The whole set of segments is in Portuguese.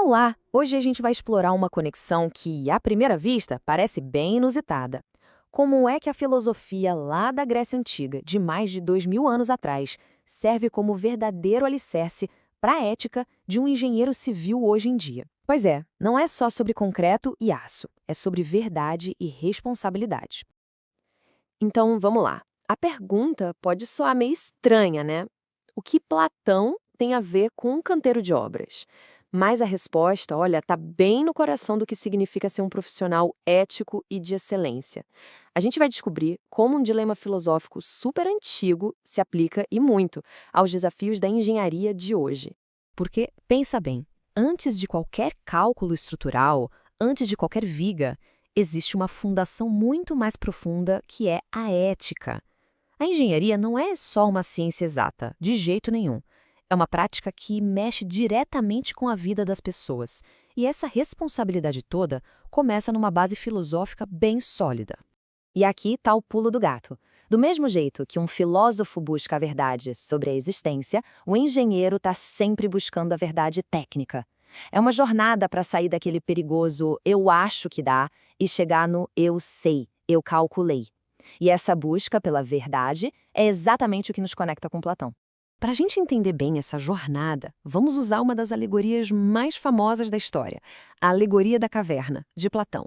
Olá! Hoje a gente vai explorar uma conexão que, à primeira vista, parece bem inusitada. Como é que a filosofia lá da Grécia Antiga, de mais de 2000 anos atrás, serve como verdadeiro alicerce para a ética de um engenheiro civil hoje em dia? Pois é, não é só sobre concreto e aço, é sobre verdade e responsabilidade. Então, vamos lá. A pergunta pode soar meio estranha, né? O que Platão tem a ver com um canteiro de obras? Mas a resposta, olha, está bem no coração do que significa ser um profissional ético e de excelência. A gente vai descobrir como um dilema filosófico super antigo se aplica e muito aos desafios da engenharia de hoje. Porque, pensa bem, antes de qualquer cálculo estrutural, antes de qualquer viga, existe uma fundação muito mais profunda que é a ética. A engenharia não é só uma ciência exata, de jeito nenhum. É uma prática que mexe diretamente com a vida das pessoas. E essa responsabilidade toda começa numa base filosófica bem sólida. E aqui está o pulo do gato. Do mesmo jeito que um filósofo busca a verdade sobre a existência, o engenheiro está sempre buscando a verdade técnica. É uma jornada para sair daquele perigoso eu acho que dá e chegar no eu sei, eu calculei. E essa busca pela verdade é exatamente o que nos conecta com Platão. Para a gente entender bem essa jornada, vamos usar uma das alegorias mais famosas da história, a Alegoria da Caverna, de Platão.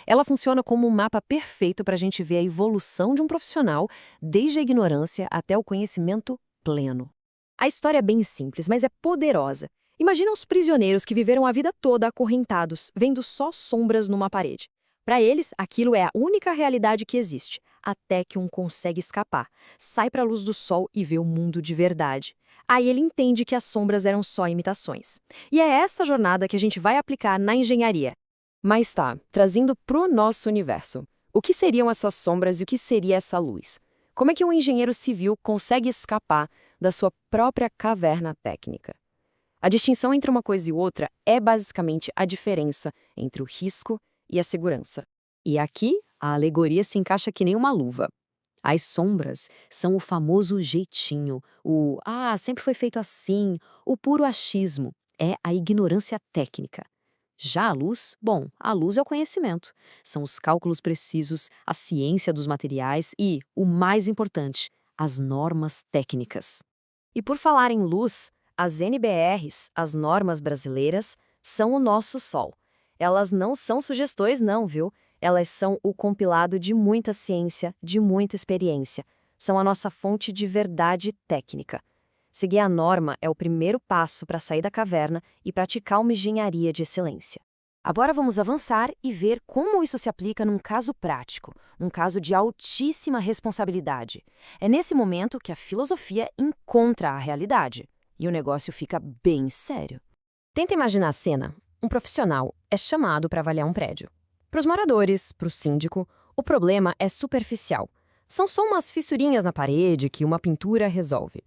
Ela funciona como um mapa perfeito para a gente ver a evolução de um profissional, desde a ignorância até o conhecimento pleno. A história é bem simples, mas é poderosa. Imagina os prisioneiros que viveram a vida toda acorrentados, vendo só sombras numa parede. Para eles, aquilo é a única realidade que existe, até que um consegue escapar, sai para a luz do sol e vê o mundo de verdade. Aí ele entende que as sombras eram só imitações. E é essa jornada que a gente vai aplicar na engenharia. Mas tá, trazendo pro nosso universo. O que seriam essas sombras e o que seria essa luz? Como é que um engenheiro civil consegue escapar da sua própria caverna técnica? A distinção entre uma coisa e outra é basicamente a diferença entre o risco e a segurança. E aqui, a alegoria se encaixa que nem uma luva. As sombras são o famoso jeitinho, sempre foi feito assim, o puro achismo, é a ignorância técnica. Já a luz, bom, a luz é o conhecimento. São os cálculos precisos, a ciência dos materiais e, o mais importante, as normas técnicas. E por falar em luz, as NBRs, as normas brasileiras, são o nosso sol. Elas não são sugestões, não, viu? Elas são o compilado de muita ciência, de muita experiência. São a nossa fonte de verdade técnica. Seguir a norma é o primeiro passo para sair da caverna e praticar uma engenharia de excelência. Agora vamos avançar e ver como isso se aplica num caso prático, um caso de altíssima responsabilidade. É nesse momento que a filosofia encontra a realidade e o negócio fica bem sério. Tenta imaginar a cena. Um profissional é chamado para avaliar um prédio. Para os moradores, para o síndico, o problema é superficial. São só umas fissurinhas na parede que uma pintura resolve.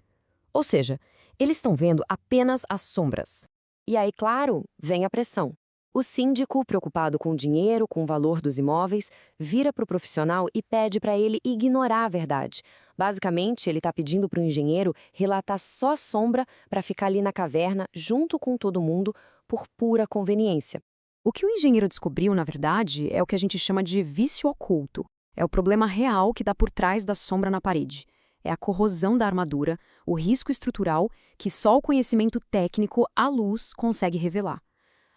Ou seja, eles estão vendo apenas as sombras. E aí, claro, vem a pressão. O síndico, preocupado com o dinheiro, com o valor dos imóveis, vira para o profissional e pede para ele ignorar a verdade. Basicamente, ele está pedindo para o engenheiro relatar só sombra para ficar ali na caverna, junto com todo mundo, por pura conveniência. O que o engenheiro descobriu, na verdade, é o que a gente chama de vício oculto. É o problema real que está por trás da sombra na parede. É a corrosão da armadura, o risco estrutural que só o conhecimento técnico à luz consegue revelar.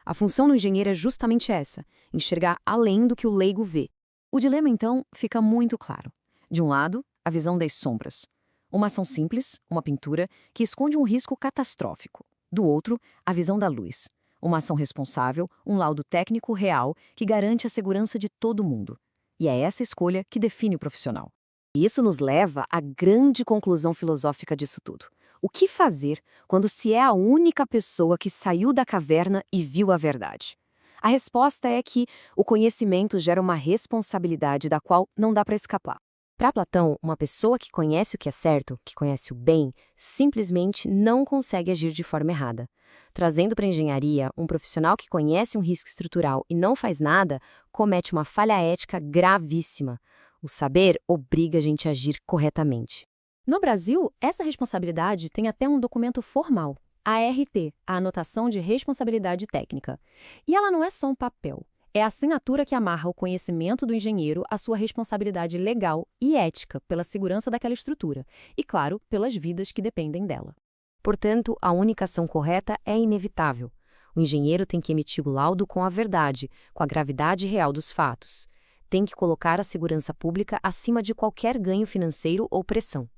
A função do engenheiro é justamente essa, enxergar além do que o leigo vê. O dilema, então, fica muito claro. De um lado, a visão das sombras. Uma ação simples, uma pintura, que esconde um risco catastrófico. Do outro, a visão da luz. Uma ação responsável, um laudo técnico real que garante a segurança de todo mundo. E é essa escolha que define o profissional. E isso nos leva à grande conclusão filosófica disso tudo. O que fazer quando se é a única pessoa que saiu da caverna e viu a verdade? A resposta é que o conhecimento gera uma responsabilidade da qual não dá para escapar. Para Platão, uma pessoa que conhece o que é certo, que conhece o bem, simplesmente não consegue agir de forma errada. Trazendo para a engenharia, um profissional que conhece um risco estrutural e não faz nada, comete uma falha ética gravíssima. O saber obriga a gente a agir corretamente. No Brasil, essa responsabilidade tem até um documento formal, a ART, a Anotação de Responsabilidade Técnica. E ela não é só um papel. É a assinatura que amarra o conhecimento do engenheiro à sua responsabilidade legal e ética pela segurança daquela estrutura e, claro, pelas vidas que dependem dela. Portanto, a única ação correta é inevitável. O engenheiro tem que emitir o laudo com a verdade, com a gravidade real dos fatos. Tem que colocar a segurança pública acima de qualquer ganho financeiro ou pressão,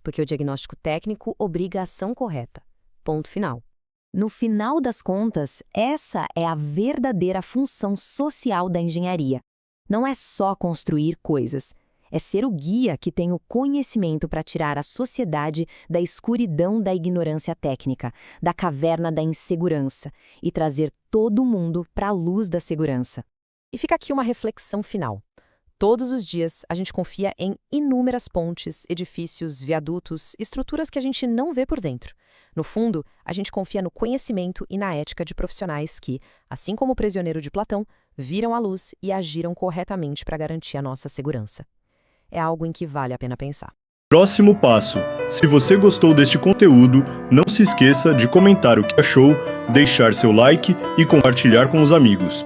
porque o diagnóstico técnico obriga a ação correta. Ponto final. No final das contas, essa é a verdadeira função social da engenharia. Não é só construir coisas, é ser o guia que tem o conhecimento para tirar a sociedade da escuridão da ignorância técnica, da caverna da insegurança e trazer todo mundo para a luz da segurança. E fica aqui uma reflexão final. Todos os dias, a gente confia em inúmeras pontes, edifícios, viadutos, estruturas que a gente não vê por dentro. No fundo, a gente confia no conhecimento e na ética de profissionais que, assim como o prisioneiro de Platão, viram a luz e agiram corretamente para garantir a nossa segurança. É algo em que vale a pena pensar. Próximo passo. Se você gostou deste conteúdo, não se esqueça de comentar o que achou, deixar seu like e compartilhar com os amigos.